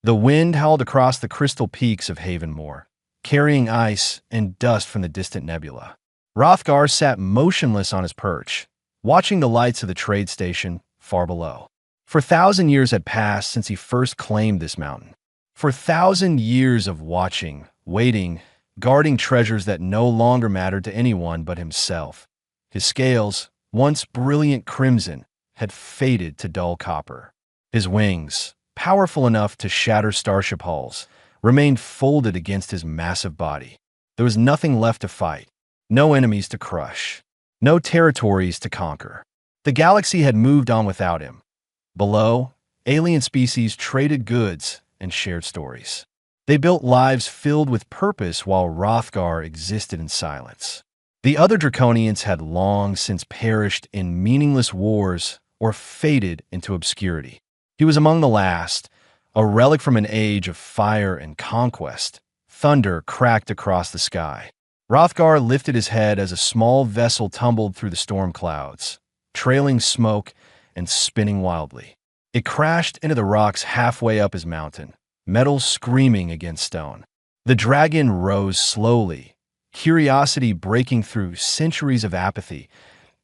The wind howled across the crystal peaks of Havenmoor, carrying ice and dust from the distant nebula. Hrothgar sat motionless on his perch, watching the lights of the trade station far below. For 1,000 years had passed since he first claimed this mountain. For 1,000 years of watching, waiting, guarding treasures that no longer mattered to anyone but himself. His scales, once brilliant crimson, had faded to dull copper. His wings, powerful enough to shatter starship hulls, remained folded against his massive body. There was nothing left to fight, no enemies to crush, no territories to conquer. The galaxy had moved on without him. Below, alien species traded goods and shared stories. They built lives filled with purpose while Hrothgar existed in silence. The other Draconians had long since perished in meaningless wars or faded into obscurity. He was among the last, a relic from an age of fire and conquest. Thunder cracked across the sky. Hrothgar lifted his head as a small vessel tumbled through the storm clouds, trailing smoke and spinning wildly. It crashed into the rocks halfway up his mountain, metal screaming against stone. The dragon rose slowly, curiosity breaking through centuries of apathy.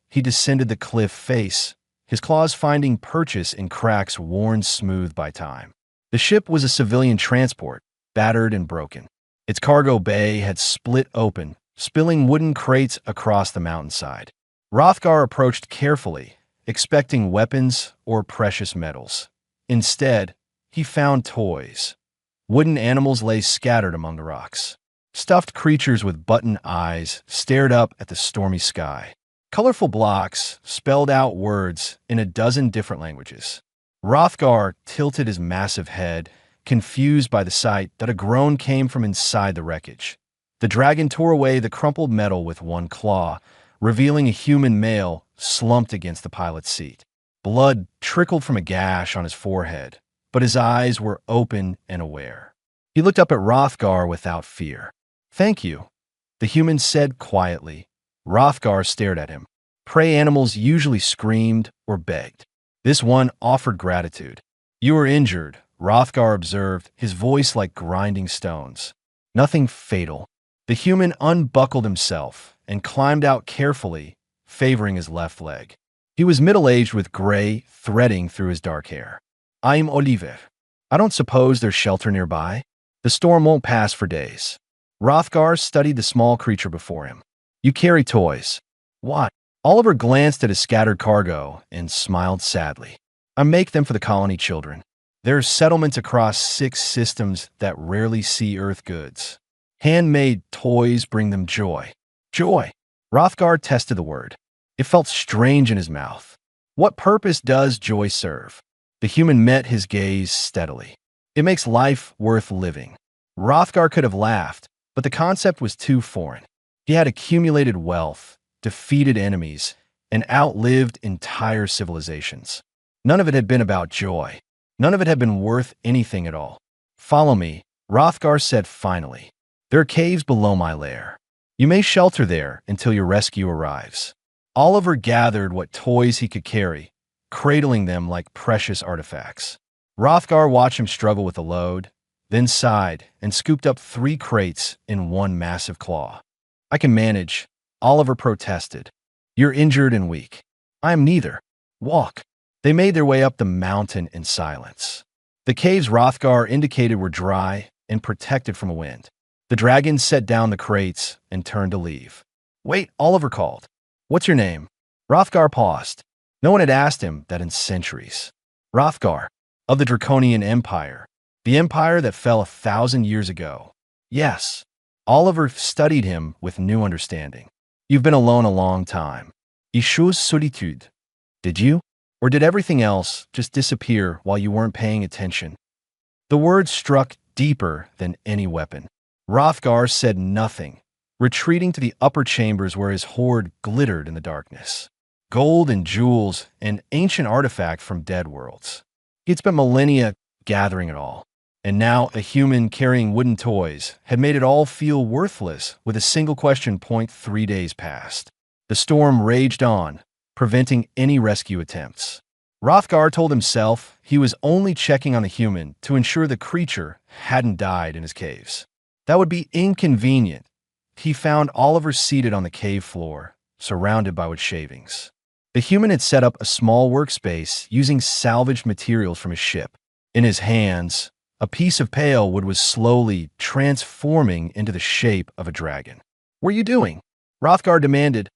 He descended the cliff face, his claws finding purchase in cracks worn smooth by time. The ship was a civilian transport, battered and broken. Its cargo bay had split open, spilling wooden crates across the mountainside. Hrothgar approached carefully, expecting weapons or precious metals. Instead, he found toys. Wooden animals lay scattered among the rocks. Stuffed creatures with button eyes stared up at the stormy sky. Colorful blocks spelled out words in a dozen different languages. Hrothgar tilted his massive head, confused by the sight that a groan came from inside the wreckage. The dragon tore away the crumpled metal with one claw, revealing a human male slumped against the pilot's seat. Blood trickled from a gash on his forehead, but his eyes were open and aware. He looked up at Hrothgar without fear. "Thank you," the human said quietly. Hrothgar stared at him. Prey animals usually screamed or begged. This one offered gratitude. "You were injured," Hrothgar observed, his voice like grinding stones. "Nothing fatal." The human unbuckled himself and climbed out carefully, favoring his left leg. He was middle-aged with gray threading through his dark hair. "I'm Oliver. I don't suppose there's shelter nearby? The storm won't pass for days." Hrothgar studied the small creature before him. "You carry toys." "What?" Oliver glanced at his scattered cargo and smiled sadly. "I make them for the colony children. There are settlements across 6 systems that rarely see Earth goods. Handmade toys bring them joy." "Joy." Hrothgar tested the word. It felt strange in his mouth. "What purpose does joy serve?" The human met his gaze steadily. "It makes life worth living." Hrothgar could have laughed, but the concept was too foreign. He had accumulated wealth, defeated enemies, and outlived entire civilizations. None of it had been about joy. None of it had been worth anything at all. "Follow me," Hrothgar said finally. "There are caves below my lair. You may shelter there until your rescue arrives." Oliver gathered what toys he could carry, cradling them like precious artifacts. Hrothgar watched him struggle with the load, then sighed and scooped up 3 crates in one massive claw. "I can manage," Oliver protested. "You're injured and weak." "I am neither. Walk." They made their way up the mountain in silence. The caves Hrothgar indicated were dry and protected from a wind. The dragon set down the crates and turned to leave. "Wait," Oliver called. "What's your name?" Hrothgar paused. No one had asked him that in centuries. "Hrothgar, of the Draconian Empire. The empire that fell 1,000 years ago." "Yes." Oliver studied him with new understanding. "You've been alone a long time. Je chose solitude. Did you? Or did everything else just disappear while you weren't paying attention?" The words struck deeper than any weapon. Hrothgar said nothing, retreating to the upper chambers where his hoard glittered in the darkness. Gold and jewels, an ancient artifact from dead worlds. He'd spent millennia gathering it all. And now a human carrying wooden toys had made it all feel worthless with a single question point 3 days past. The storm raged on, preventing any rescue attempts. Hrothgar told himself he was only checking on the human to ensure the creature hadn't died in his caves. That would be inconvenient. He found Oliver seated on the cave floor, surrounded by wood shavings. The human had set up a small workspace using salvaged materials from his ship. In his hands, a piece of pale wood was slowly transforming into the shape of a dragon. "What are you doing?" Hrothgar demanded.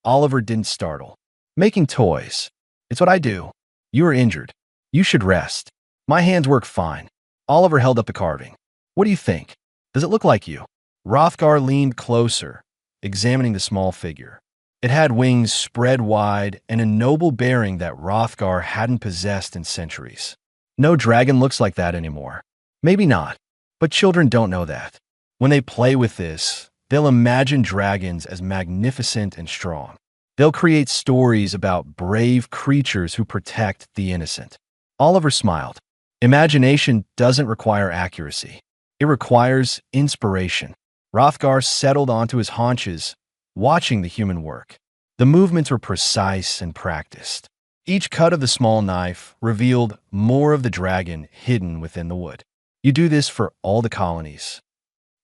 Oliver didn't startle. "Making toys. It's what I do. You are injured. You should rest." "My hands work fine." Oliver held up the carving. "What do you think? Does it look like you?" Hrothgar leaned closer, examining the small figure. It had wings spread wide and a noble bearing that Hrothgar hadn't possessed in centuries. No dragon looks like that anymore. Maybe not, but children don't know that. When they play with this, they'll imagine dragons as magnificent and strong. They'll create stories about brave creatures who protect the innocent. Oliver smiled. Imagination doesn't require accuracy. It requires inspiration. Hrothgar settled onto his haunches, watching the human work. The movements were precise and practiced. Each cut of the small knife revealed more of the dragon hidden within the wood. "You do this for all the colonies?"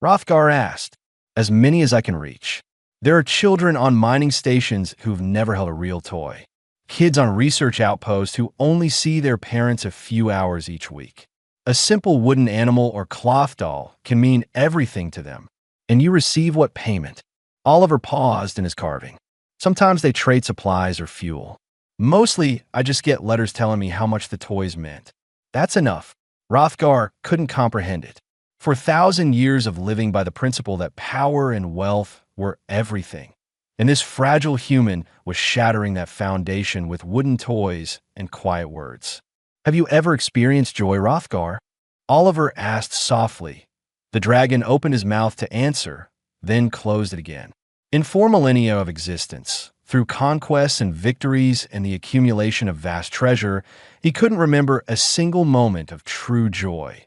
Hrothgar asked. "As many as I can reach. There are children on mining stations who've never held a real toy. Kids on research outposts who only see their parents a few hours each week. A simple wooden animal or cloth doll can mean everything to them. And you receive what payment?" Oliver paused in his carving. "Sometimes they trade supplies or fuel. Mostly, I just get letters telling me how much the toys meant. That's enough." Hrothgar couldn't comprehend it. For 1,000 years of living by the principle that power and wealth were everything, and this fragile human was shattering that foundation with wooden toys and quiet words. "Have you ever experienced joy, Hrothgar?" Oliver asked softly. The dragon opened his mouth to answer, then closed it again. In 4 millennia of existence, through conquests and victories and the accumulation of vast treasure, he couldn't remember a single moment of true joy.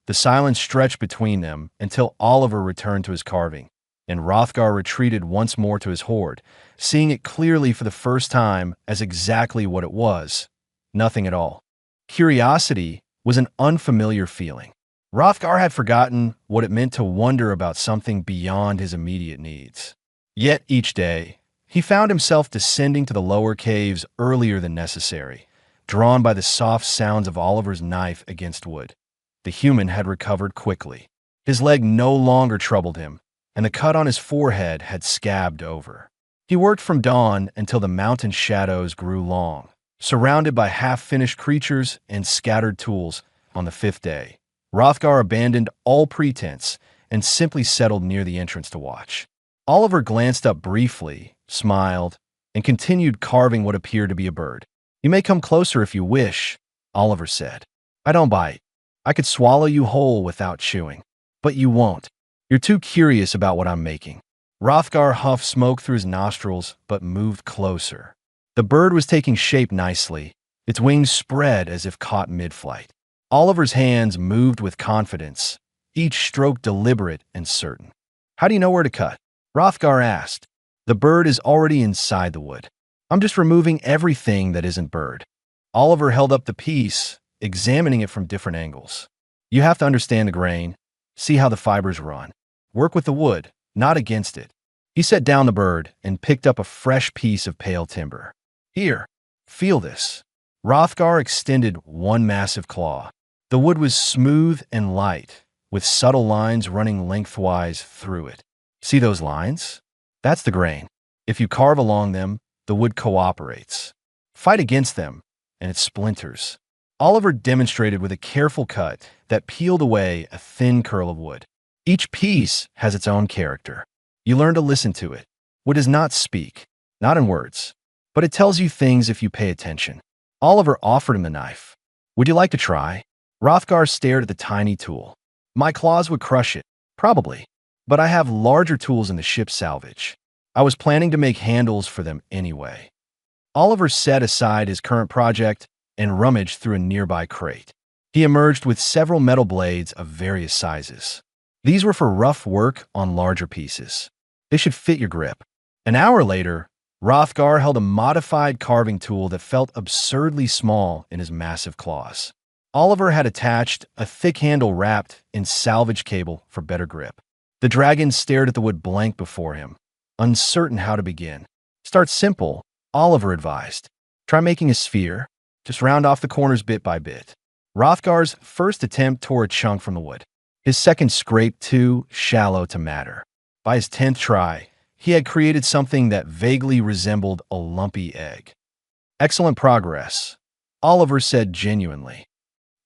The silence stretched between them until Oliver returned to his carving, and Hrothgar retreated once more to his hoard, seeing it clearly for the first time as exactly what it was: nothing at all. Curiosity was an unfamiliar feeling. Hrothgar had forgotten what it meant to wonder about something beyond his immediate needs. Yet each day, he found himself descending to the lower caves earlier than necessary, drawn by the soft sounds of Oliver's knife against wood. The human had recovered quickly. His leg no longer troubled him, and the cut on his forehead had scabbed over. He worked from dawn until the mountain shadows grew long, surrounded by half-finished creatures and scattered tools. On the 5th day, Hrothgar abandoned all pretense and simply settled near the entrance to watch. Oliver glanced up briefly, smiled, and continued carving what appeared to be a bird. "You may come closer if you wish," Oliver said. "I don't bite. I could swallow you whole without chewing. But you won't. You're too curious about what I'm making." Hrothgar huffed smoke through his nostrils, but moved closer. The bird was taking shape nicely, its wings spread as if caught mid-flight. Oliver's hands moved with confidence, each stroke deliberate and certain. "How do you know where to cut?" Hrothgar asked. "The bird is already inside the wood. I'm just removing everything that isn't bird." Oliver held up the piece, examining it from different angles. "You have to understand the grain, see how the fibers run. Work with the wood, not against it." He set down the bird and picked up a fresh piece of pale timber. "Here, feel this." Hrothgar extended one massive claw. The wood was smooth and light, with subtle lines running lengthwise through it. "See those lines? That's the grain. If you carve along them, the wood cooperates. Fight against them, and it splinters." Oliver demonstrated with a careful cut that peeled away a thin curl of wood. Each piece has its own character. You learn to listen to it. Wood does not speak, not in words, but it tells you things if you pay attention. Oliver offered him the knife. "Would you like to try?" Hrothgar stared at the tiny tool. "My claws would crush it, probably, but I have larger tools in the ship's salvage. I was planning to make handles for them anyway." Oliver set aside his current project and rummaged through a nearby crate. He emerged with several metal blades of various sizes. These were for rough work on larger pieces. They should fit your grip. An hour later, Hrothgar held a modified carving tool that felt absurdly small in his massive claws. Oliver had attached a thick handle wrapped in salvage cable for better grip. The dragon stared at the wood blank before him, uncertain how to begin. Start simple, Oliver advised. Try making a sphere. Just round off the corners bit by bit. Hrothgar's first attempt tore a chunk from the wood. His second scrape too shallow to matter. By his 10th try, he had created something that vaguely resembled a lumpy egg. Excellent progress, Oliver said genuinely.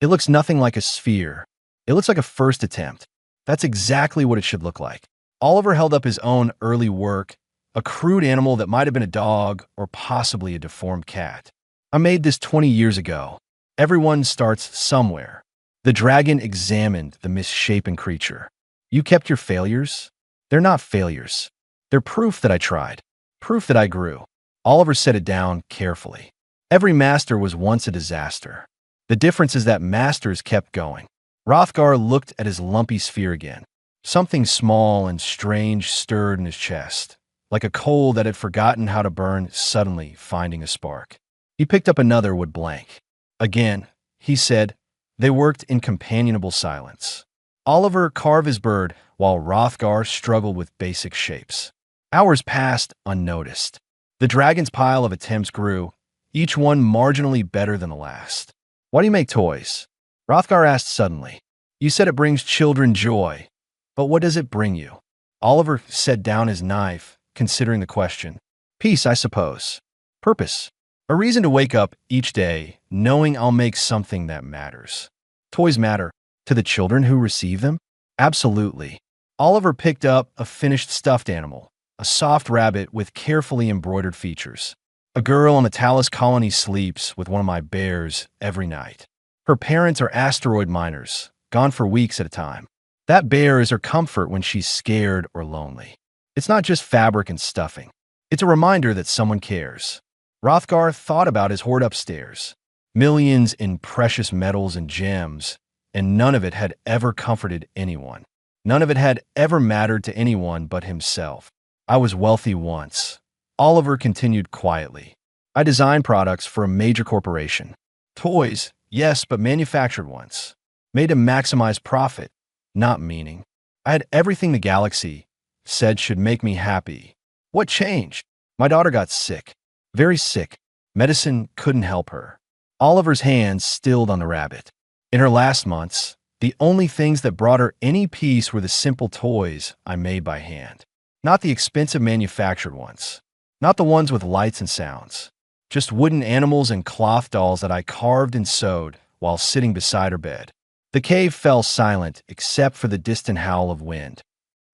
It looks nothing like a sphere. It looks like a first attempt. That's exactly what it should look like. Oliver held up his own early work, a crude animal that might have been a dog or possibly a deformed cat. I made this 20 years ago. Everyone starts somewhere. The dragon examined the misshapen creature. You kept your failures? They're not failures. They're proof that I tried. Proof that I grew. Oliver set it down carefully. Every master was once a disaster. The difference is that masters kept going. Hrothgar looked at his lumpy sphere again. Something small and strange stirred in his chest, like a coal that had forgotten how to burn suddenly finding a spark. He picked up another wood blank. Again, he said. They worked in companionable silence. Oliver carved his bird while Hrothgar struggled with basic shapes. Hours passed unnoticed. The dragon's pile of attempts grew, each one marginally better than the last. Why do you make toys? Hrothgar asked suddenly. You said it brings children joy, but what does it bring you? Oliver set down his knife, considering the question. Peace, I suppose. Purpose. A reason to wake up each day knowing I'll make something that matters. Toys matter. To the children who receive them? Absolutely. Oliver picked up a finished stuffed animal, a soft rabbit with carefully embroidered features. A girl on the Talus colony sleeps with one of my bears every night. Her parents are asteroid miners, gone for weeks at a time. That bear is her comfort when she's scared or lonely. It's not just fabric and stuffing. It's a reminder that someone cares. Hrothgar thought about his hoard upstairs. Millions in precious metals and gems, and none of it had ever comforted anyone. None of it had ever mattered to anyone but himself. I was wealthy once. Oliver continued quietly. I designed products for a major corporation. Toys, yes, but manufactured ones. Made to maximize profit, not meaning. I had everything the galaxy said should make me happy. What changed? My daughter got sick. Very sick. Medicine couldn't help her. Oliver's hands stilled on the rabbit. In her last months, the only things that brought her any peace were the simple toys I made by hand. Not the expensive manufactured ones. Not the ones with lights and sounds. Just wooden animals and cloth dolls that I carved and sewed while sitting beside her bed. The cave fell silent except for the distant howl of wind.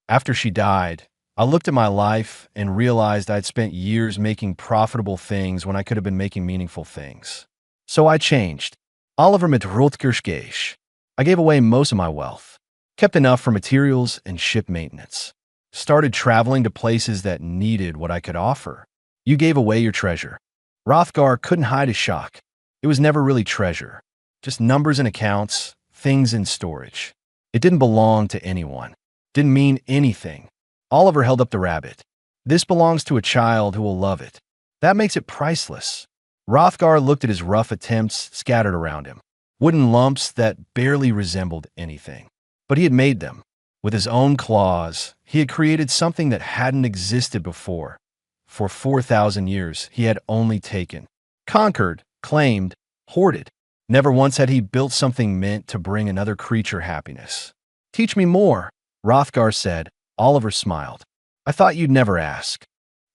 After she died, I looked at my life and realized I'd spent years making profitable things when I could have been making meaningful things. So I changed. Oliver met Rutgerskeish. I gave away most of my wealth. Kept enough for materials and ship maintenance. Started traveling to places that needed what I could offer. You gave away your treasure. Hrothgar couldn't hide his shock. It was never really treasure. Just numbers and accounts, things in storage. It didn't belong to anyone. Didn't mean anything. Oliver held up the rabbit. This belongs to a child who will love it. That makes it priceless. Hrothgar looked at his rough attempts scattered around him. Wooden lumps that barely resembled anything. But he had made them. With his own claws, he had created something that hadn't existed before. For 4,000 years, he had only taken, conquered, claimed, hoarded. Never once had he built something meant to bring another creature happiness. Teach me more, Hrothgar said. Oliver smiled. I thought you'd never ask.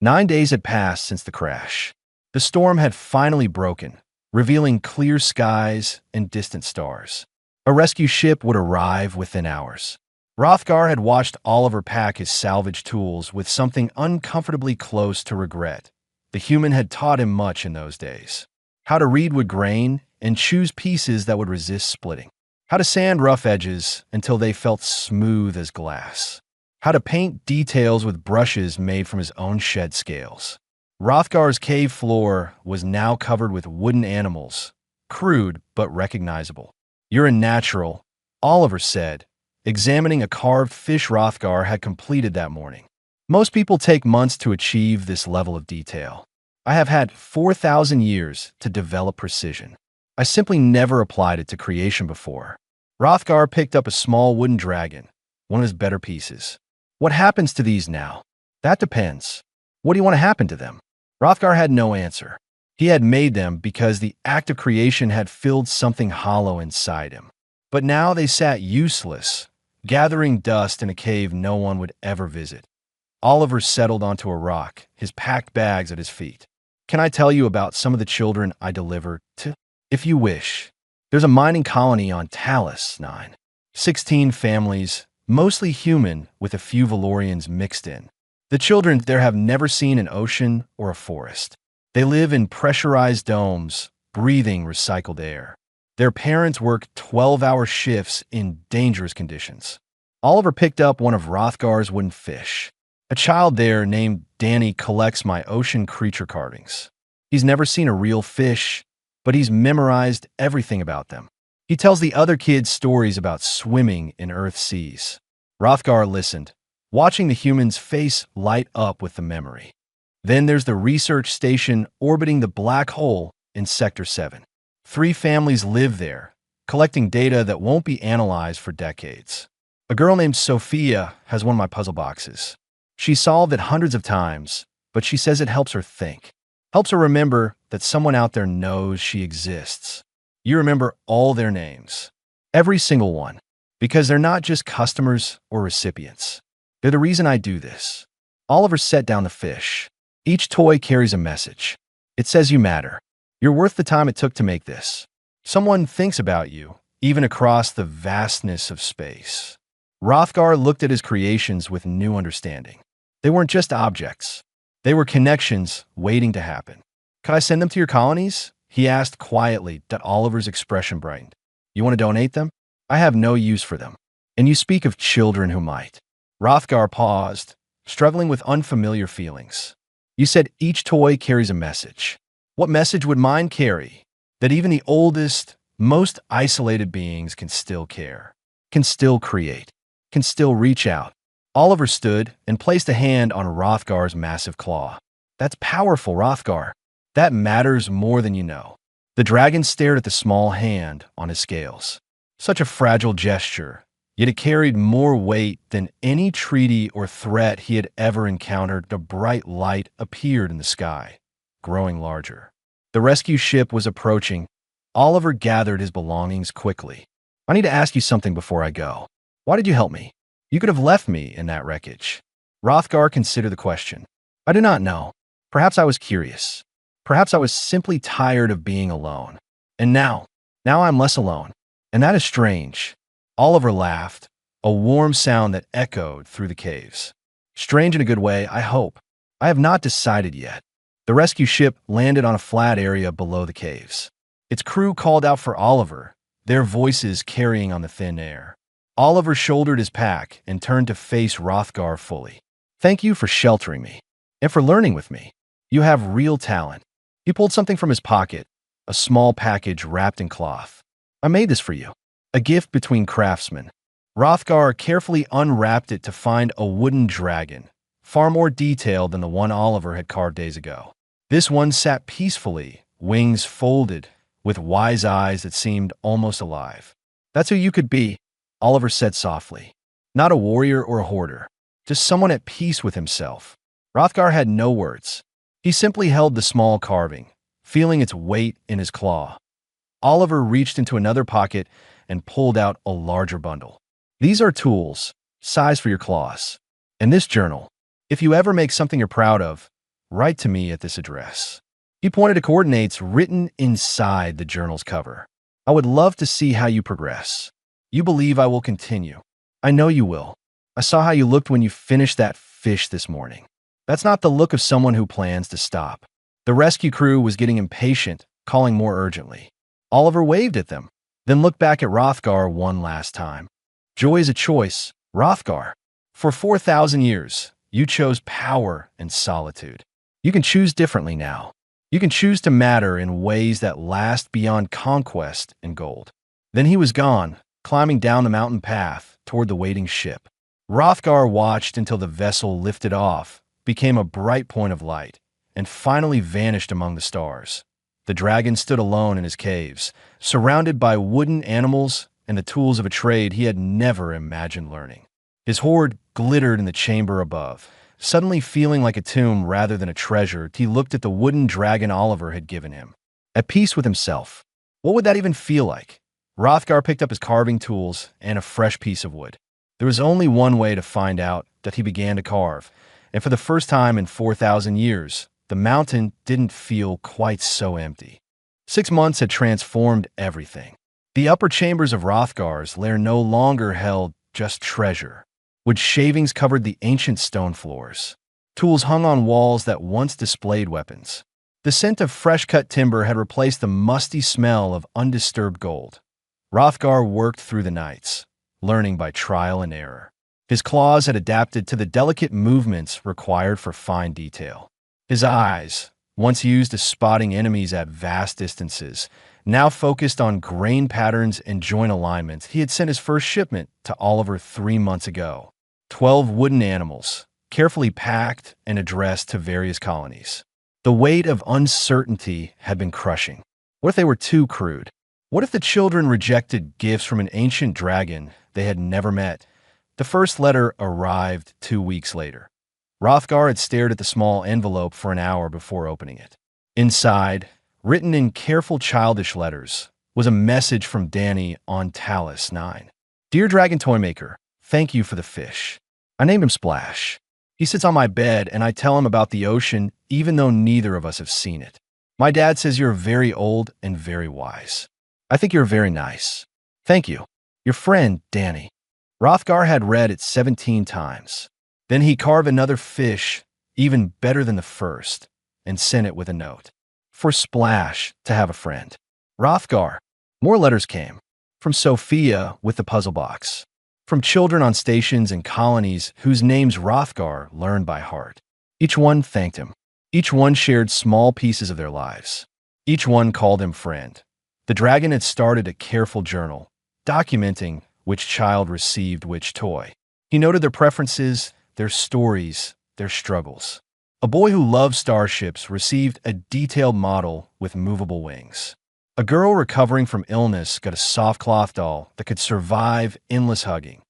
9 days had passed since the crash. The storm had finally broken, revealing clear skies and distant stars. A rescue ship would arrive within hours. Hrothgar had watched Oliver pack his salvage tools with something uncomfortably close to regret. The human had taught him much in those days. How to read with grain and choose pieces that would resist splitting. How to sand rough edges until they felt smooth as glass. How to paint details with brushes made from his own shed scales. Hrothgar's cave floor was now covered with wooden animals, crude but recognizable. You're a natural, Oliver said, examining a carved fish Hrothgar had completed that morning. Most people take months to achieve this level of detail. I have had 4,000 years to develop precision. I simply never applied it to creation before. Rothgar picked up a small wooden dragon, one of his better pieces. What happens to these now? That depends. What do you want to happen to them? Rothgar had no answer. He had made them because the act of creation had filled something hollow inside him. But now they sat useless, gathering dust in a cave no one would ever visit. Oliver settled onto a rock, his packed bags at his feet. Can I tell you about some of the children I delivered to? If you wish. There's a mining colony on Talus 9. 16 families, mostly human with a few Valorians mixed in. The children there have never seen an ocean or a forest. They live in pressurized domes, breathing recycled air. Their parents work 12-hour shifts in dangerous conditions. Oliver picked up one of Rothgar's wooden fish. A child there named Danny collects my ocean creature carvings. He's never seen a real fish, but he's memorized everything about them. He tells the other kids stories about swimming in Earth's seas. Rothgar listened, watching the human's face light up with the memory. Then there's the research station orbiting the black hole in Sector 7. 3 families live there, collecting data that won't be analyzed for decades. A girl named Sophia has one of my puzzle boxes. She solved it hundreds of times, but she says it helps her think. Helps her remember that someone out there knows she exists. You remember all their names. Every single one. Because they're not just customers or recipients. They're the reason I do this. Oliver set down the fish. Each toy carries a message. It says you matter. You're worth the time it took to make this. Someone thinks about you, even across the vastness of space. Rothgar looked at his creations with new understanding. They weren't just objects. They were connections waiting to happen. Could I send them to your colonies? He asked quietly. Oliver's expression brightened. You want to donate them? I have no use for them. And you speak of children who might. Rothgar paused, struggling with unfamiliar feelings. You said each toy carries a message. What message would mine carry? That even the oldest, most isolated beings can still care, can still create, can still reach out. Oliver stood and placed a hand on Rothgar's massive claw. That's powerful, Rothgar. That matters more than you know. The dragon stared at the small hand on his scales. Such a fragile gesture, yet it carried more weight than any treaty or threat he had ever encountered. A bright light appeared in the sky, growing larger. The rescue ship was approaching. Oliver gathered his belongings quickly. I need to ask you something before I go. Why did you help me? You could have left me in that wreckage. Rothgar considered the question. I do not know. Perhaps I was curious. Perhaps I was simply tired of being alone. And now I'm less alone. And that is strange. Oliver laughed, a warm sound that echoed through the caves. Strange in a good way, I hope. I have not decided yet. The rescue ship landed on a flat area below the caves. Its crew called out for Oliver, their voices carrying on the thin air. Oliver shouldered his pack and turned to face Rothgar fully. Thank you for sheltering me, and for learning with me. You have real talent. He pulled something from his pocket, a small package wrapped in cloth. I made this for you, a gift between craftsmen. Rothgar carefully unwrapped it to find a wooden dragon, far more detailed than the one Oliver had carved days ago. This one sat peacefully, wings folded, with wise eyes that seemed almost alive. That's who you could be, Oliver said softly. Not a warrior or a hoarder, just someone at peace with himself. Rothgar had no words. He simply held the small carving, feeling its weight in his claw. Oliver reached into another pocket and pulled out a larger bundle. These are tools, size for your claws. And this journal. If you ever make something you're proud of, write to me at this address. He pointed to coordinates written inside the journal's cover. I would love to see how you progress. You believe I will continue. I know you will. I saw how you looked when you finished that fish this morning. That's not the look of someone who plans to stop. The rescue crew was getting impatient, calling more urgently. Oliver waved at them, then looked back at Rothgar one last time. Joy is a choice, Rothgar. For 4,000 years, you chose power and solitude. You can choose differently now. You can choose to matter in ways that last beyond conquest and gold. Then he was gone, climbing down the mountain path toward the waiting ship. Hrothgar watched until the vessel lifted off, became a bright point of light, and finally vanished among the stars. The dragon stood alone in his caves, surrounded by wooden animals and the tools of a trade he had never imagined learning. His hoard glittered in the chamber above. Suddenly feeling like a tomb rather than a treasure, he looked at the wooden dragon Oliver had given him. At peace with himself. What would that even feel like? Hrothgar picked up his carving tools and a fresh piece of wood. There was only one way to find out that he began to carve, and for the first time in 4,000 years, the mountain didn't feel quite so empty. 6 months had transformed everything. The upper chambers of Hrothgar's lair no longer held just treasure. Wood shavings covered the ancient stone floors. Tools hung on walls that once displayed weapons. The scent of fresh-cut timber had replaced the musty smell of undisturbed gold. Hrothgar worked through the nights, learning by trial and error. His claws had adapted to the delicate movements required for fine detail. His eyes, once used to spotting enemies at vast distances, now focused on grain patterns and joint alignments. He had sent his first shipment to Oliver 3 months ago. 12 wooden animals, carefully packed and addressed to various colonies. The weight of uncertainty had been crushing. What if they were too crude? What if the children rejected gifts from an ancient dragon they had never met? The first letter arrived 2 weeks later. Hrothgar had stared at the small envelope for an hour before opening it. Inside, written in careful childish letters, was a message from Danny on Talus 9. Dear Dragon Toymaker, thank you for the fish. I named him Splash. He sits on my bed and I tell him about the ocean even though neither of us have seen it. My dad says you're very old and very wise. I think you're very nice. Thank you. Your friend, Danny. Hrothgar had read it 17 times. Then he carved another fish, even better than the first, and sent it with a note. For Splash to have a friend. Hrothgar. More letters came. From Sophia with the puzzle box. From children on stations and colonies whose names Hrothgar learned by heart. Each one thanked him. Each one shared small pieces of their lives. Each one called him friend. The dragon had started a careful journal, documenting which child received which toy. He noted their preferences, their stories, their struggles. A boy who loved starships received a detailed model with movable wings. A girl recovering from illness got a soft cloth doll that could survive endless hugging.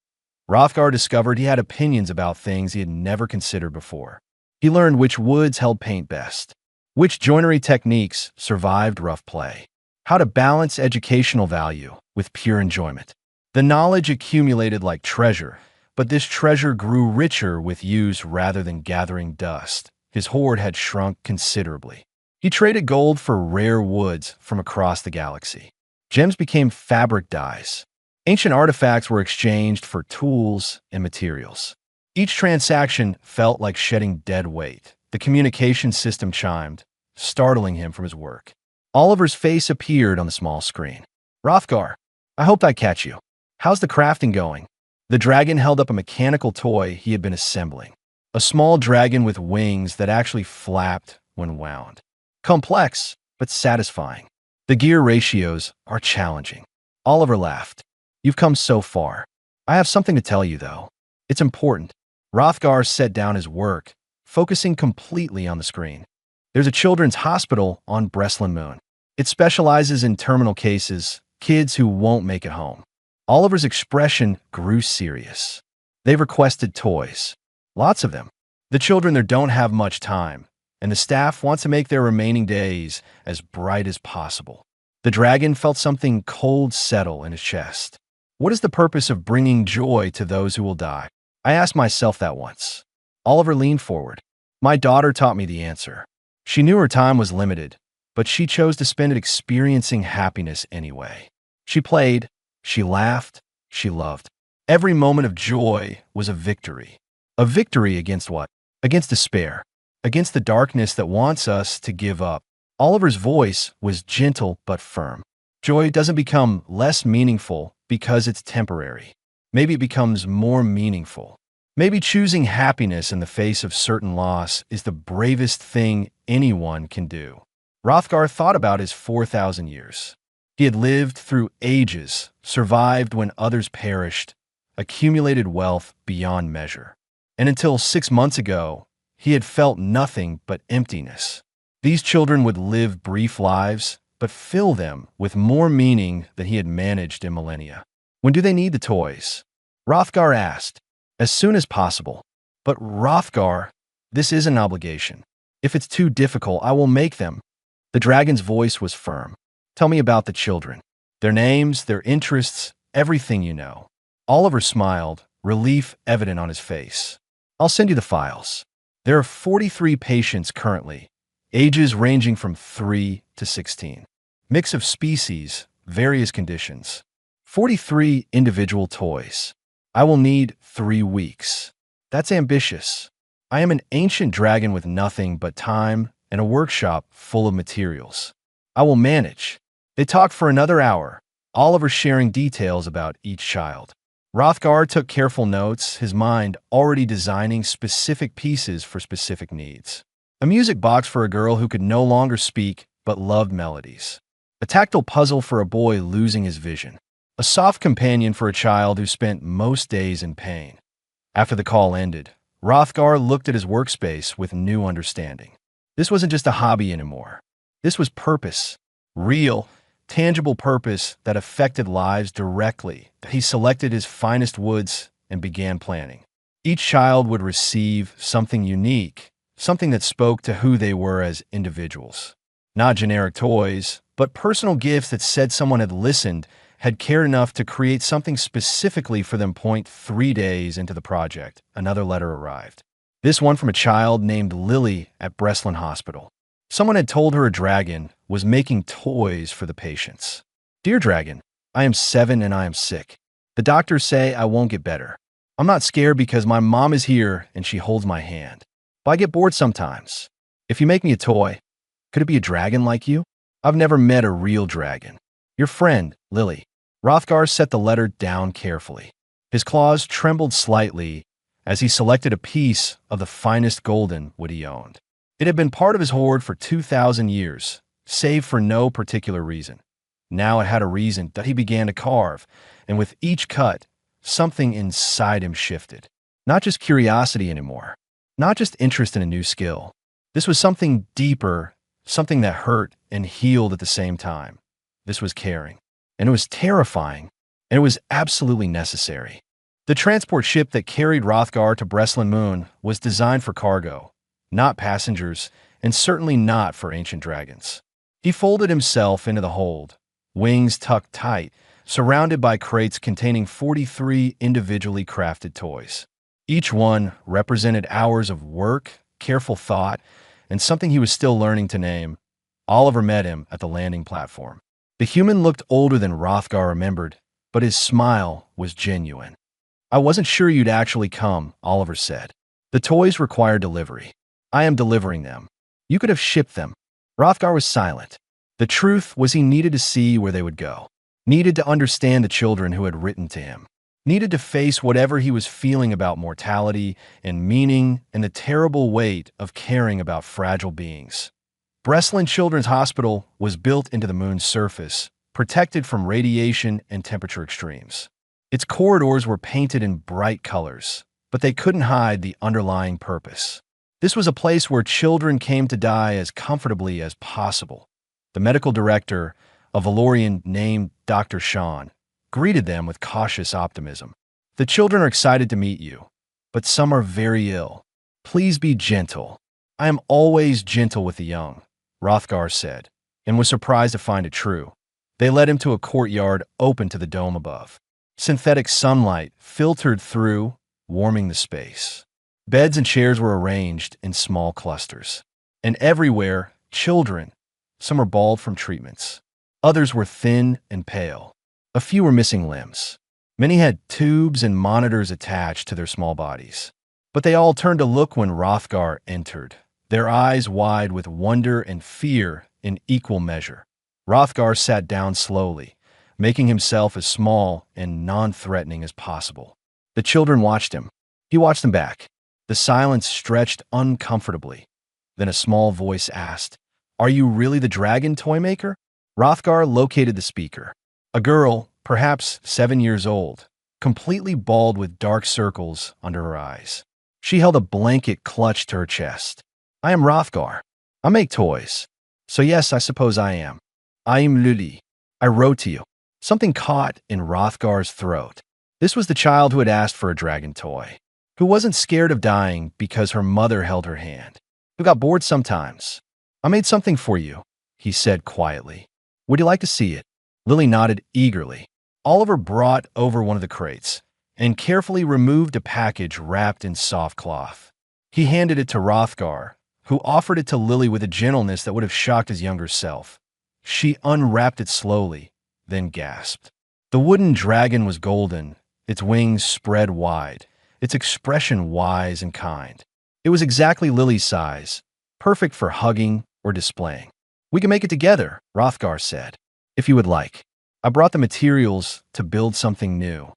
Hrothgar discovered he had opinions about things he had never considered before. He learned which woods held paint best, which joinery techniques survived rough play, how to balance educational value with pure enjoyment. The knowledge accumulated like treasure, but this treasure grew richer with use rather than gathering dust. His hoard had shrunk considerably. He traded gold for rare woods from across the galaxy. Gems became fabric dyes. Ancient artifacts were exchanged for tools and materials. Each transaction felt like shedding dead weight. The communication system chimed, startling him from his work. Oliver's face appeared on the small screen. Hrothgar, I hoped I'd catch you. How's the crafting going? The dragon held up a mechanical toy he had been assembling. A small dragon with wings that actually flapped when wound. Complex, but satisfying. The gear ratios are challenging. Oliver laughed. You've come so far. I have something to tell you, though. It's important. Hrothgar set down his work, focusing completely on the screen. There's a children's hospital on Breslin Moon. It specializes in terminal cases, kids who won't make it home. Oliver's expression grew serious. They've requested toys. Lots of them. The children there don't have much time, and the staff wants to make their remaining days as bright as possible. The dragon felt something cold settle in his chest. What is the purpose of bringing joy to those who will die? I asked myself that once. Oliver leaned forward. My daughter taught me the answer. She knew her time was limited, but she chose to spend it experiencing happiness anyway. She played, she laughed, she loved. Every moment of joy was a victory. A victory against what? Against despair. Against the darkness that wants us to give up. Oliver's voice was gentle but firm. Joy doesn't become less meaningful because it's temporary. Maybe it becomes more meaningful. Maybe choosing happiness in the face of certain loss is the bravest thing anyone can do. Hrothgar thought about his 4,000 years. He had lived through ages, survived when others perished, accumulated wealth beyond measure. And until 6 months ago, he had felt nothing but emptiness. These children would live brief lives, but fill them with more meaning than he had managed in millennia. When do they need the toys? Hrothgar asked. As soon as possible. But Hrothgar, this is an obligation. If it's too difficult, I will make them. The dragon's voice was firm. Tell me about the children. Their names, their interests, everything you know. Oliver smiled, relief evident on his face. I'll send you the files. There are 43 patients currently, ages ranging from 3 to 16. Mix of species, various conditions. 43 individual toys. I will need 3 weeks. That's ambitious. I am an ancient dragon with nothing but time and a workshop full of materials. I will manage. They talked for another hour, Oliver sharing details about each child. Hrothgar took careful notes, his mind already designing specific pieces for specific needs. A music box for a girl who could no longer speak but loved melodies. A tactile puzzle for a boy losing his vision. A soft companion for a child who spent most days in pain. After the call ended, Hrothgar looked at his workspace with new understanding. This wasn't just a hobby anymore. This was purpose. Real, tangible purpose that affected lives directly. He selected his finest woods and began planning. Each child would receive something unique, something that spoke to who they were as individuals. Not generic toys, but personal gifts that said someone had listened, had cared enough to create something specifically for them. 3 days into the project, another letter arrived. This one from a child named Lily at Breslin Hospital. Someone had told her a dragon was making toys for the patients. Dear Dragon, I am 7 and I am sick. The doctors say I won't get better. I'm not scared because my mom is here and she holds my hand. But I get bored sometimes. If you make me a toy, could it be a dragon like you? I've never met a real dragon. Your friend, Lily. Hrothgar set the letter down carefully. His claws trembled slightly as he selected a piece of the finest golden wood he owned. It had been part of his hoard for 2,000 years, saved for no particular reason. Now it had a reason that he began to carve, and with each cut, something inside him shifted. Not just curiosity anymore, not just interest in a new skill. This was something deeper, something that hurt and healed at the same time. This was caring, and it was terrifying, and it was absolutely necessary. The transport ship that carried Hrothgar to Breslin Moon was designed for cargo, not passengers, and certainly not for ancient dragons. He folded himself into the hold, wings tucked tight, surrounded by crates containing 43 individually crafted toys. Each one represented hours of work, careful thought, and something he was still learning to name. Oliver met him at the landing platform. The human looked older than Hrothgar remembered, but his smile was genuine. I wasn't sure you'd actually come, Oliver said. The toys require delivery. I am delivering them. You could have shipped them. Hrothgar was silent. The truth was he needed to see where they would go. Needed to understand the children who had written to him. Needed to face whatever he was feeling about mortality and meaning and the terrible weight of caring about fragile beings. Breslin Children's Hospital was built into the moon's surface, protected from radiation and temperature extremes. Its corridors were painted in bright colors, but they couldn't hide the underlying purpose. This was a place where children came to die as comfortably as possible. The medical director, a Valorian named Dr. Sean, greeted them with cautious optimism. The children are excited to meet you, but some are very ill. Please be gentle. I am always gentle with the young, Hrothgar said, and was surprised to find it true. They led him to a courtyard open to the dome above. Synthetic sunlight filtered through, warming the space. Beds and chairs were arranged in small clusters. And everywhere, children. Some were bald from treatments. Others were thin and pale. A few were missing limbs. Many had tubes and monitors attached to their small bodies. But they all turned to look when Hrothgar entered, their eyes wide with wonder and fear in equal measure. Hrothgar sat down slowly, making himself as small and non-threatening as possible. The children watched him. He watched them back. The silence stretched uncomfortably. Then a small voice asked, "Are you really the dragon toy maker?" Hrothgar located the speaker. A girl, perhaps 7 years old, completely bald with dark circles under her eyes. She held a blanket clutched to her chest. I am Rothgar. I make toys. So yes, I suppose I am. I am Lily. I wrote to you. Something caught in Rothgar's throat. This was the child who had asked for a dragon toy, who wasn't scared of dying because her mother held her hand, who got bored sometimes. I made something for you, he said quietly. Would you like to see it? Lily nodded eagerly. Oliver brought over one of the crates and carefully removed a package wrapped in soft cloth. He handed it to Rothgar, who offered it to Lily with a gentleness that would have shocked his younger self. She unwrapped it slowly, then gasped. The wooden dragon was golden, its wings spread wide, its expression wise and kind. It was exactly Lily's size, perfect for hugging or displaying. We can make it together, Rothgar said, if you would like. I brought the materials to build something new.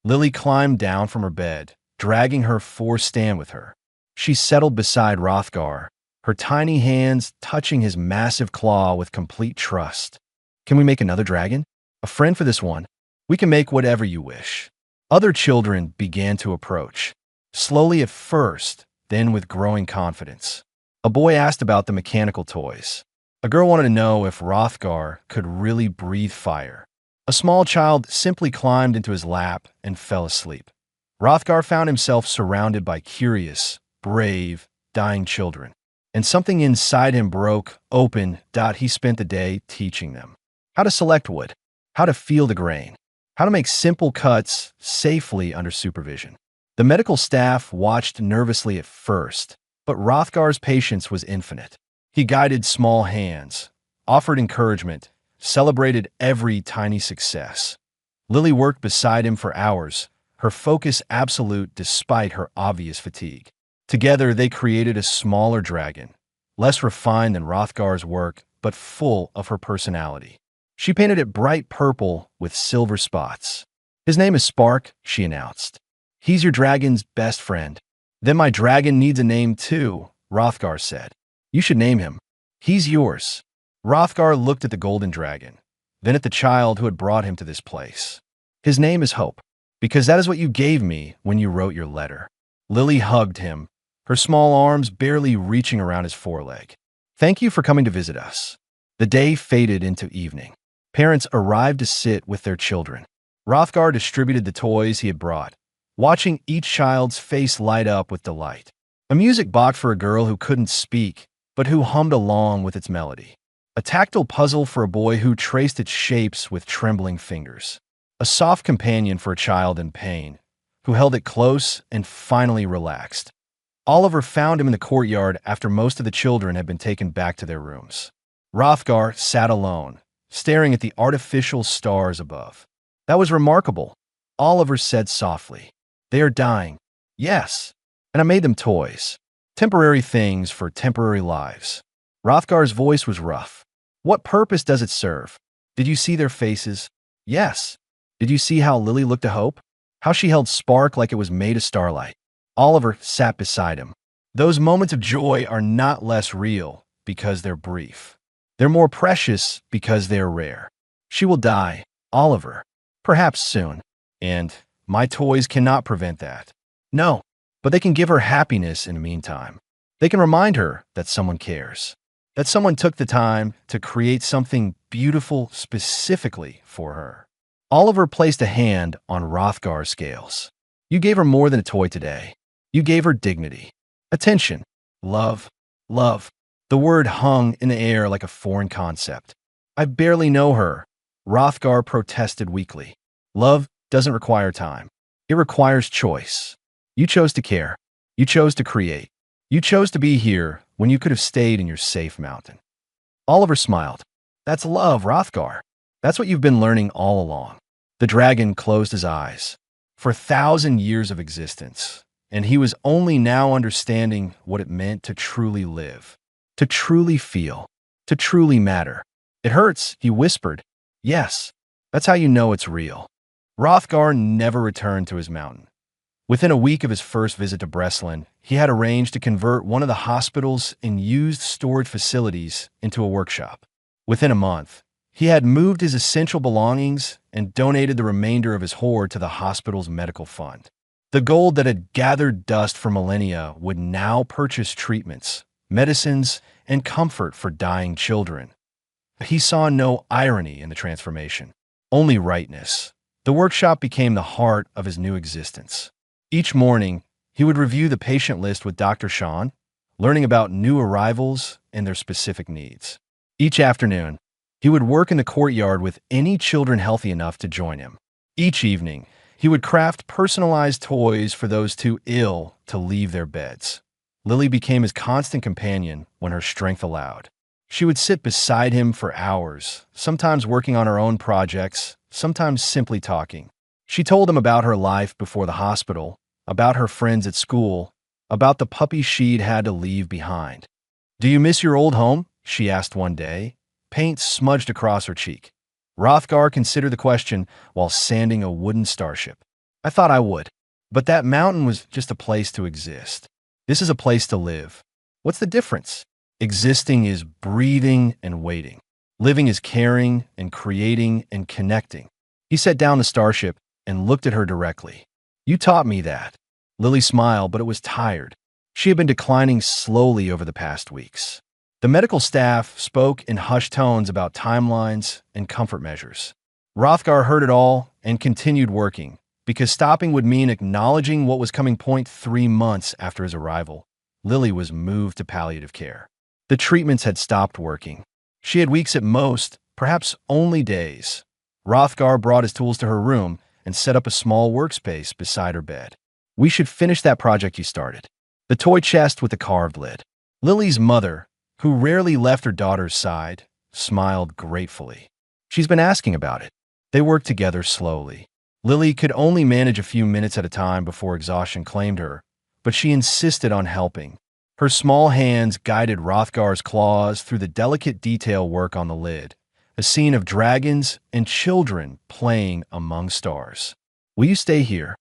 Lily climbed down from her bed, dragging her stand with her. She settled beside Rothgar, her tiny hands touching his massive claw with complete trust. Can we make another dragon? A friend for this one? We can make whatever you wish. Other children began to approach, slowly at first, then with growing confidence. A boy asked about the mechanical toys. A girl wanted to know if Rothgar could really breathe fire. A small child simply climbed into his lap and fell asleep. Rothgar found himself surrounded by curious, brave, dying children. And something inside him broke open. He spent the day teaching them how to select wood, how to feel the grain, how to make simple cuts safely under supervision. The medical staff watched nervously at first, but Rothgar's patience was infinite. He guided small hands, offered encouragement, celebrated every tiny success. Lily worked beside him for hours, her focus absolute despite her obvious fatigue. Together, they created a smaller dragon, less refined than Rothgar's work, but full of her personality. She painted it bright purple with silver spots. His name is Spark, she announced. He's your dragon's best friend. Then my dragon needs a name too, Rothgar said. You should name him. He's yours. Rothgar looked at the golden dragon, then at the child who had brought him to this place. His name is Hope, because that is what you gave me when you wrote your letter. Lily hugged him, her small arms barely reaching around his foreleg. Thank you for coming to visit us. The day faded into evening. Parents arrived to sit with their children. Rothgar distributed the toys he had brought, watching each child's face light up with delight. A music box for a girl who couldn't speak, but who hummed along with its melody. A tactile puzzle for a boy who traced its shapes with trembling fingers. A soft companion for a child in pain, who held it close and finally relaxed. Oliver found him in the courtyard after most of the children had been taken back to their rooms. Rothgar sat alone, staring at the artificial stars above. That was remarkable, Oliver said softly. They are dying. Yes, and I made them toys. Temporary things for temporary lives. Rothgar's voice was rough. What purpose does it serve? Did you see their faces? Yes. Did you see how Lily looked to Hope? How she held Spark like it was made of starlight? Oliver sat beside him. Those moments of joy are not less real because they're brief. They're more precious because they're rare. She will die, Oliver. Perhaps soon. And my toys cannot prevent that. No, but they can give her happiness in the meantime. They can remind her that someone cares. That someone took the time to create something beautiful specifically for her. Oliver placed a hand on Rothgar's scales. You gave her more than a toy today. You gave her dignity, attention, love. The word hung in the air like a foreign concept. I barely know her, Rothgar protested weakly. Love doesn't require time. It requires choice. You chose to care. You chose to create. You chose to be here when you could have stayed in your safe mountain. Oliver smiled. That's love, Rothgar. That's what you've been learning all along. The dragon closed his eyes. For 1,000 years of existence, and he was only now understanding what it meant to truly live, to truly feel, to truly matter. It hurts, he whispered. Yes, that's how you know it's real. Rothgar never returned to his mountain. Within a week of his first visit to Breslin, he had arranged to convert one of the hospital's unused storage facilities into a workshop. Within a month, He had moved his essential belongings and donated the remainder of his hoard to the hospital's medical fund. The gold that had gathered dust for millennia would now purchase treatments, medicines, and comfort for dying children. He saw no irony in the transformation, only rightness. The workshop became the heart of his new existence. Each morning, he would review the patient list with Dr. Sean, learning about new arrivals and their specific needs. Each afternoon, he would work in the courtyard with any children healthy enough to join him. Each evening, he would craft personalized toys for those too ill to leave their beds. Lily became his constant companion when her strength allowed. She would sit beside him for hours, sometimes working on her own projects, sometimes simply talking. She told him about her life before the hospital, about her friends at school, about the puppy she'd had to leave behind. "Do you miss your old home?" she asked one day, paint smudged across her cheek. Rothgar considered the question while sanding a wooden starship. "I thought I would, but that mountain was just a place to exist. This is a place to live. What's the difference? Existing is breathing and waiting. Living is caring and creating and connecting." He set down the starship and looked at her directly. "You taught me that." Lily smiled, but it was tired. She had been declining slowly over the past weeks. The medical staff spoke in hushed tones about timelines and comfort measures. Rothgar heard it all and continued working, because stopping would mean acknowledging what was coming 3 months after his arrival. Lily was moved to palliative care. The treatments had stopped working. She had weeks at most, perhaps only days. Rothgar brought his tools to her room and set up a small workspace beside her bed. "We should finish that project you started." The toy chest with the carved lid. Lily's mother, who rarely left her daughter's side, smiled gratefully. "She's been asking about it." They worked together slowly. Lily could only manage a few minutes at a time before exhaustion claimed her, but she insisted on helping. Her small hands guided Rothgar's claws through the delicate detail work on the lid, a scene of dragons and children playing among stars. "Will you stay here?"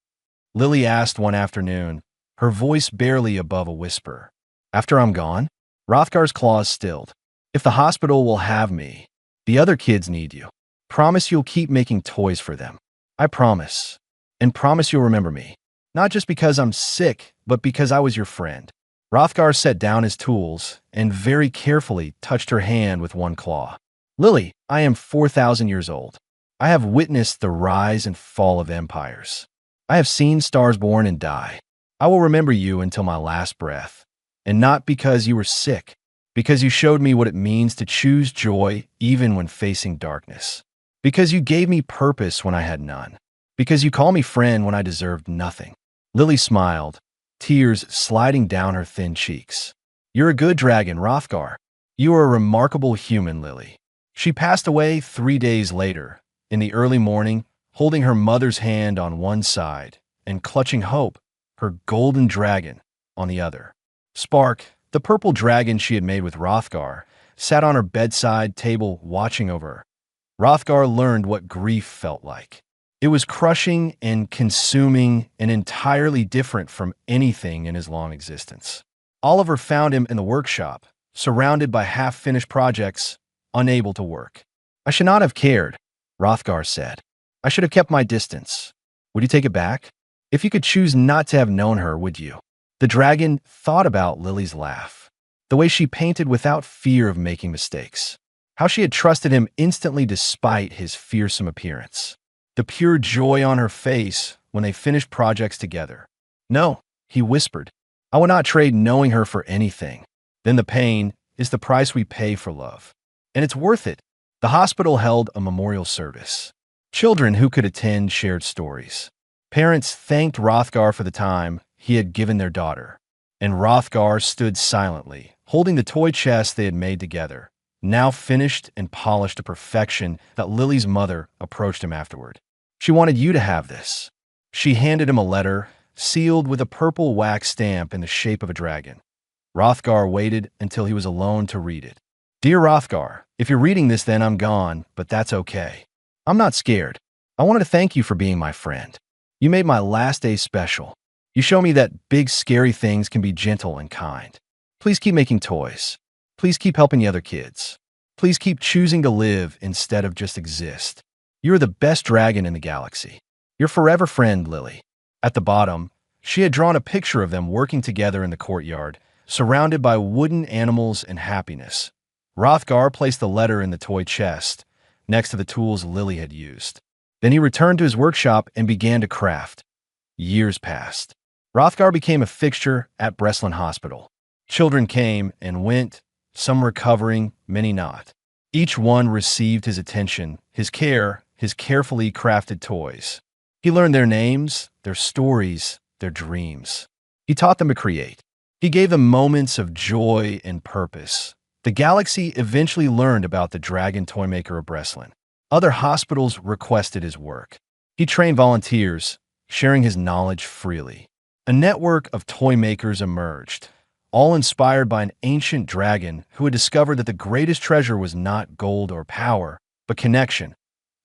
Lily asked one afternoon, her voice barely above a whisper. "After I'm gone?" Rothgar's claws stilled. "If the hospital will have me, the other kids need you. Promise you'll keep making toys for them." "I promise. And promise you'll remember me. Not just because I'm sick, but because I was your friend." Rothgar set down his tools and very carefully touched her hand with one claw. "Lily, I am 4,000 years old. I have witnessed the rise and fall of empires. I have seen stars born and die. I will remember you until my last breath. And not because you were sick, because you showed me what it means to choose joy even when facing darkness. Because you gave me purpose when I had none. Because you called me friend when I deserved nothing." Lily smiled, tears sliding down her thin cheeks. "You're a good dragon, Rothgar. You are a remarkable human, Lily." She passed away 3 days later, in the early morning, holding her mother's hand on one side and clutching Hope, her golden dragon, on the other. Spark, the purple dragon she had made with Rothgar, sat on her bedside table watching over her. Rothgar learned what grief felt like. It was crushing and consuming and entirely different from anything in his long existence. Oliver found him in the workshop, surrounded by half-finished projects, unable to work. "I should not have cared," Rothgar said. "I should have kept my distance. Would you take it back? If you could choose not to have known her, would you?" The dragon thought about Lily's laugh, the way she painted without fear of making mistakes, how she had trusted him instantly despite his fearsome appearance, the pure joy on her face when they finished projects together. "No," he whispered, "I would not trade knowing her for anything. Then the pain is the price we pay for love. And it's worth it." The hospital held a memorial service. Children who could attend shared stories. Parents thanked Rothgar for the time he had given their daughter, and Rothgar stood silently, holding the toy chest they had made together, now finished and polished to perfection. That Lily's mother approached him afterward. "She wanted you to have this." She handed him a letter, sealed with a purple wax stamp in the shape of a dragon. Rothgar waited until he was alone to read it. "Dear Rothgar, if you're reading this, then I'm gone, but that's okay. I'm not scared. I wanted to thank you for being my friend. You made my last day special. You show me that big, scary things can be gentle and kind. Please keep making toys. Please keep helping the other kids. Please keep choosing to live instead of just exist. You're the best dragon in the galaxy. Your forever friend, Lily." At the bottom, she had drawn a picture of them working together in the courtyard, surrounded by wooden animals and happiness. Rothgar placed the letter in the toy chest, next to the tools Lily had used. Then he returned to his workshop and began to craft. Years passed. Rothgar became a fixture at Breslin Hospital. Children came and went, some recovering, many not. Each one received his attention, his care, his carefully crafted toys. He learned their names, their stories, their dreams. He taught them to create. He gave them moments of joy and purpose. The galaxy eventually learned about the dragon toymaker of Breslin. Other hospitals requested his work. He trained volunteers, sharing his knowledge freely. A network of toy makers emerged, all inspired by an ancient dragon who had discovered that the greatest treasure was not gold or power, but connection.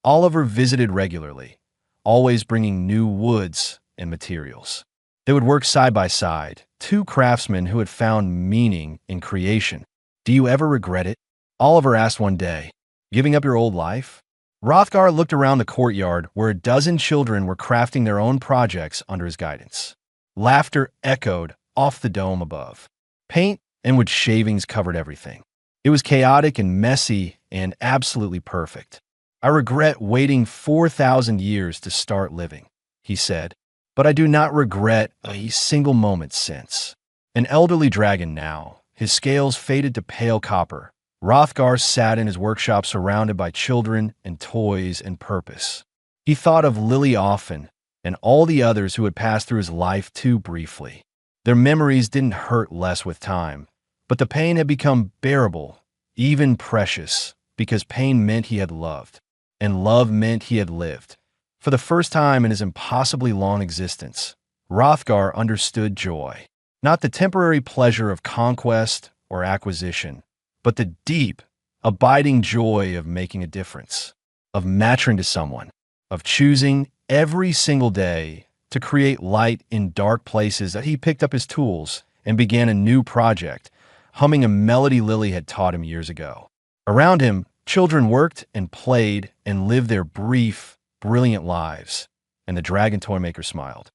Oliver visited regularly, always bringing new woods and materials. They would work side by side, two craftsmen who had found meaning in creation. "Do you ever regret it?" Oliver asked one day. "Giving up your old life?" Rothgar looked around the courtyard where a dozen children were crafting their own projects under his guidance. Laughter echoed off the dome above. Paint and wood shavings covered everything. It was chaotic and messy and absolutely perfect. "I regret waiting 4,000 years to start living," he said, "but I do not regret a single moment since." An elderly dragon now, his scales faded to pale copper, Rothgar sat in his workshop surrounded by children and toys and purpose. He thought of Lily often and all the others who had passed through his life too briefly. Their memories didn't hurt less with time, but the pain had become bearable, even precious, because pain meant he had loved, and love meant he had lived. For the first time in his impossibly long existence, Rothgar understood joy. Not the temporary pleasure of conquest or acquisition, but the deep, abiding joy of making a difference, of mattering to someone, of choosing every single day to create light in dark places. That he picked up his tools and began a new project, humming a melody Lily had taught him years ago. Around him, children worked and played and lived their brief, brilliant lives, and the dragon toymaker smiled.